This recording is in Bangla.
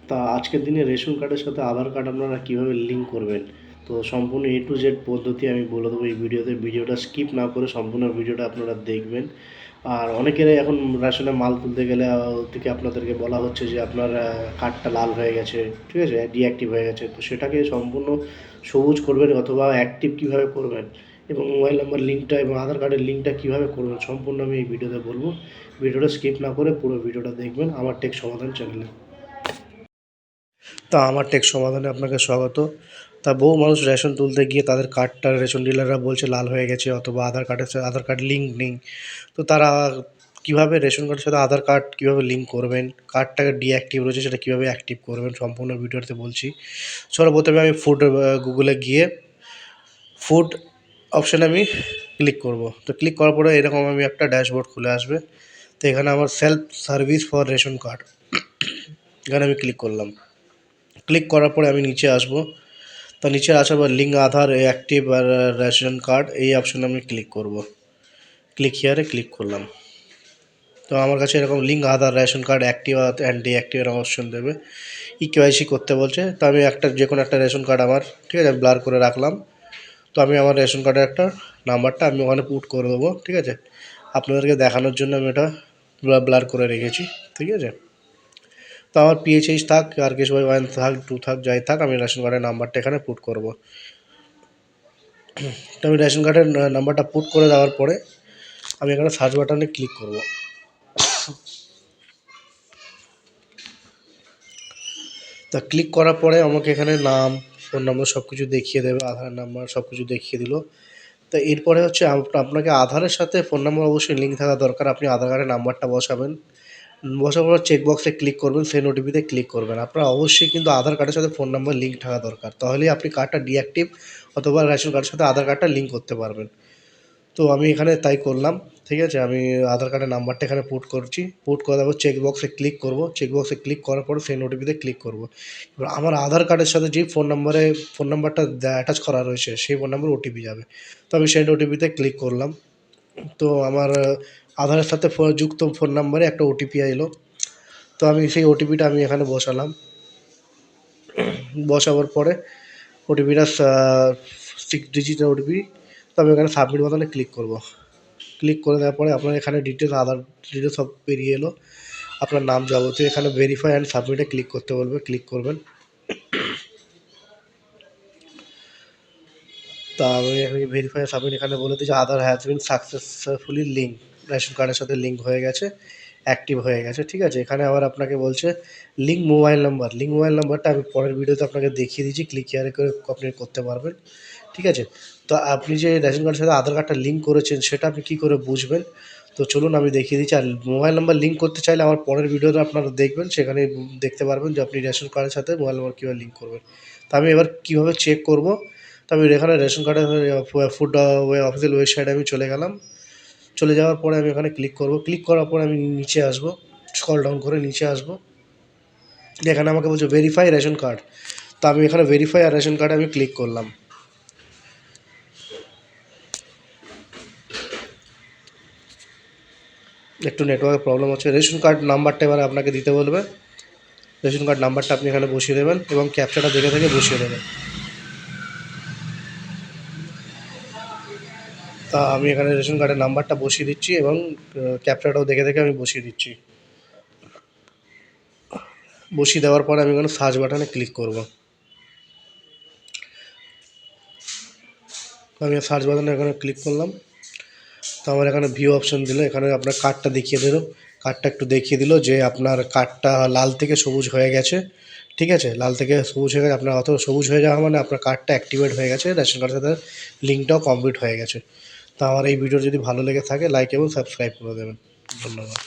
তা আজকের দিনে রেশন কার্ডের সাথে আধার কার্ড আপনারা কীভাবে লিঙ্ক করবেন, তো সম্পূর্ণ A to Z পদ্ধতি আমি বলে দেবো এই ভিডিওতে। ভিডিওটা স্কিপ না করে সম্পূর্ণ ভিডিওটা আপনারা দেখবেন। আর অনেকের এখন রেশনে মাল তুলতে গেলে থেকে আপনাদেরকে বলা হচ্ছে যে আপনার কার্ডটা লাল হয়ে গেছে, ঠিক আছে, ডিঅ্যাক্টিভ হয়ে গেছে। তো সেটাকে সম্পূর্ণ সবুজ করবেন অথবা অ্যাক্টিভ কীভাবে করবেন এবং মোবাইল নাম্বার লিঙ্কটা এবং আধার কার্ডের লিঙ্কটা কীভাবে করবেন সম্পূর্ণ আমি এই ভিডিওতে বলবো। ভিডিওটা স্কিপ না করে পুরো ভিডিওটা দেখবেন আমার টেক সমাধান চ্যানেলে। তা আমার টেক সমাধানে আপনাকে স্বাগত। তা বহু মানুষ রেশন তুলতে গিয়ে তাদের কার্ডটা রেশন ডিলাররা বলছে লাল হয়ে গেছে অথবা আধার কার্ড লিঙ্ক নেই। তো তারা কীভাবে রেশন কার্ডের সাথে আধার কার্ড কীভাবে লিঙ্ক করবেন, কার্ডটাকে ডিঅ্যাক্টিভ রয়েছে সেটা কীভাবে অ্যাক্টিভ করবেন সম্পূর্ণ ভিডিওতে বলছি। সর্বপ্রথমে আমি গুগলে গিয়ে ফুড অপশানে আমি ক্লিক করব। তো ক্লিক করার পরে এরকম আমি একটা ড্যাশবোর্ড খুলে আসবে। তো এখানে আমার self service for ration card, এখানে আমি ক্লিক করলাম। ক্লিক করার পরে আমি নিচে আসব। তো নিচে আসার পর লিঙ্ক আধার অ্যাক্টিভ আর রেশন কার্ড এই অপশানে আমি ক্লিক করব। ক্লিক হিয়ারে ক্লিক করলাম। তো আমার কাছে এরকম link Aadhaar ration card active and deactive এর অপশন দেবে। KYC করতে বলছে। তো আমি যে কোনো একটা রেশন কার্ড আমার, ঠিক আছে, ব্লার করে রাখলাম। তো আমি আমার রেশন কার্ডের একটা নাম্বারটা আমি ওখানে পুট করে দেবো, ঠিক আছে। আপনাদেরকে দেখানোর জন্য আমি এটা ব্লার করে রেখেছি, ঠিক আছে। তো আমার PHH থাক আর কিছু 1 থাক 2 থাক যাই থাক, আমি রেশন কার্ডের নাম্বারটা এখানে পুট করব। তো আমি রেশন কার্ডের নাম্বারটা পুট করে দেওয়ার পরে আমি এখানে সার্চ বাটনে ক্লিক করব। তা ক্লিক করার পরে আমাকে এখানে নাম, ফোন নম্বর সব কিছু দেখিয়ে দেবে, আধার নাম্বার সব কিছু দেখিয়ে দিল। তো এরপরে হচ্ছে আপনাকে আধারের সাথে ফোন নাম্বার অবশ্যই লিঙ্ক থাকা দরকার। আপনি আধার কার্ডের নাম্বারটা বসাবেন, বসার পর চেকবক্সে ক্লিক করবেন, সেন্ড OTPতে ক্লিক করবেন। আপনার অবশ্যই কিন্তু আধার কার্ডের সাথে ফোন নাম্বার লিঙ্ক থাকা দরকার, তাহলেই আপনি কার্ডটা ডিঅ্যাক্টিভ অথবা রেশন কার্ডের সাথে আধার কার্ডটা লিঙ্ক করতে পারবেন। তো আমি এখানে তাই করলাম, ঠিক আছে। আমি আধার কার্ডের নাম্বারটা এখানে পুট করছি। পুট করে তারপর চেকবক্সে ক্লিক করব। চেকবক্সে ক্লিক করার পর সেন্ড OTPতে ক্লিক করব। এবার আমার আধার কার্ডের সাথে যে ফোন নাম্বারটা অ্যাটাচ করা রয়েছে সেই ফোন নাম্বারে OTP যাবে। তো আমি সেন্ড OTPতে ক্লিক করলাম। তো আমার আধারের সাথে যুক্ত ফোন নাম্বারে একটা OTP এলো। তো আমি সেই OTPটা আমি এখানে বসালাম। বসাবার পরে OTPটা 6 ডিজিটের OTP। তো আমি এখানে সাবমিট বাটনে ক্লিক করব। ক্লিক করে দেওয়ার পরে আপনার এখানে ডিটেলস, আধার ডিটেলস সব বেরিয়ে এলো। আপনার নাম যাবতীয় এখানে ভেরিফাই অ্যান্ড সাবমিটে ক্লিক করতে বলবে, ক্লিক করবেন। তা আমি ভেরিফাই সাবমিট এখানে বলে দিই যে Aadhaar has been successfully link, ration কার্ডের সাথে লিঙ্ক হয়ে গেছে, অ্যাক্টিভ হয়ে গেছে, ঠিক আছে। এখানে আবার আপনাকে বলছে লিঙ্ক মোবাইল নাম্বারটা আমি পরের ভিডিওতে আপনাকে দেখিয়ে দিচ্ছি, ক্লিক হিয়ারে করে আপনি করতে পারবেন, ঠিক আছে। তো আপনি যে রেশন কার্ডের সাথে আধার কার্ডটা লিঙ্ক করেছেন সেটা আপনি কী করে বুঝবেন, তো চলুন আমি দেখিয়ে দিচ্ছি। আর মোবাইল নাম্বার লিঙ্ক করতে চাইলে আমার পরের ভিডিওতে আপনারা দেখবেন, সেখানে দেখতে পারবেন যে আপনি রেশন কার্ডের সাথে মোবাইল নাম্বার কীভাবে লিঙ্ক করবেন। তো আমি এবার কীভাবে চেক করব, তো আমি এখানে রেশন কার্ডের ফুড অফিসিয়াল ওয়েবসাইটে আমি চলে গেলাম। চলে যাওয়ার পরে আমি এখানে ক্লিক করব। ক্লিক করার পরে আমি নিচে আসব, স্ক্রল ডাউন করে নিচে আসব। এখানে আমাকে বলছে ভেরিফাই রেশন কার্ড। তো আমি এখানে ভেরিফাই আর রেশন কার্ডে আমি ক্লিক করলাম। একটু নেটওয়ার্কের প্রবলেম হচ্ছে। রেশন কার্ড নাম্বারটা এবার আপনাকে দিতে বলবে। রেশন কার্ড নাম্বারটা আপনি এখানে বসিয়ে দেবেন এবং ক্যাপচাটা দেখে বসিয়ে দেবেন। তা আমি এখানে রেশন কার্ডের নাম্বারটা বসিয়ে দিচ্ছি এবং ক্যাপচাটাও দেখে আমি বসিয়ে দিচ্ছি। বসিয়ে দেওয়ার পরে আমি এখানে সার্চ বাটনে ক্লিক করব। আমি সার্চ বাটনে এখানে ক্লিক করলাম। তো আমার এখানে ভিউ অপশন দিল, এখানে আপনার কার্ডটা দেখিয়ে দিল। কার্ডটা একটু দেখিয়ে দিল যে আপনার কার্ডটা লাল থেকে সবুজ হয়ে গেছে, ঠিক আছে। লাল থেকে সবুজ হয়ে গেছে, আপনার অত সবুজ হয়ে যাওয়া মানে আপনার কার্ডটা অ্যাক্টিভেট হয়ে গেছে, রেশন কার্ডের সাথে লিঙ্কটাও কমপ্লিট হয়ে গেছে। তো আমার এই ভিডিও যদি ভালো লেগে থাকে লাইক এবং সাবস্ক্রাইব করে দেবেন। ধন্যবাদ।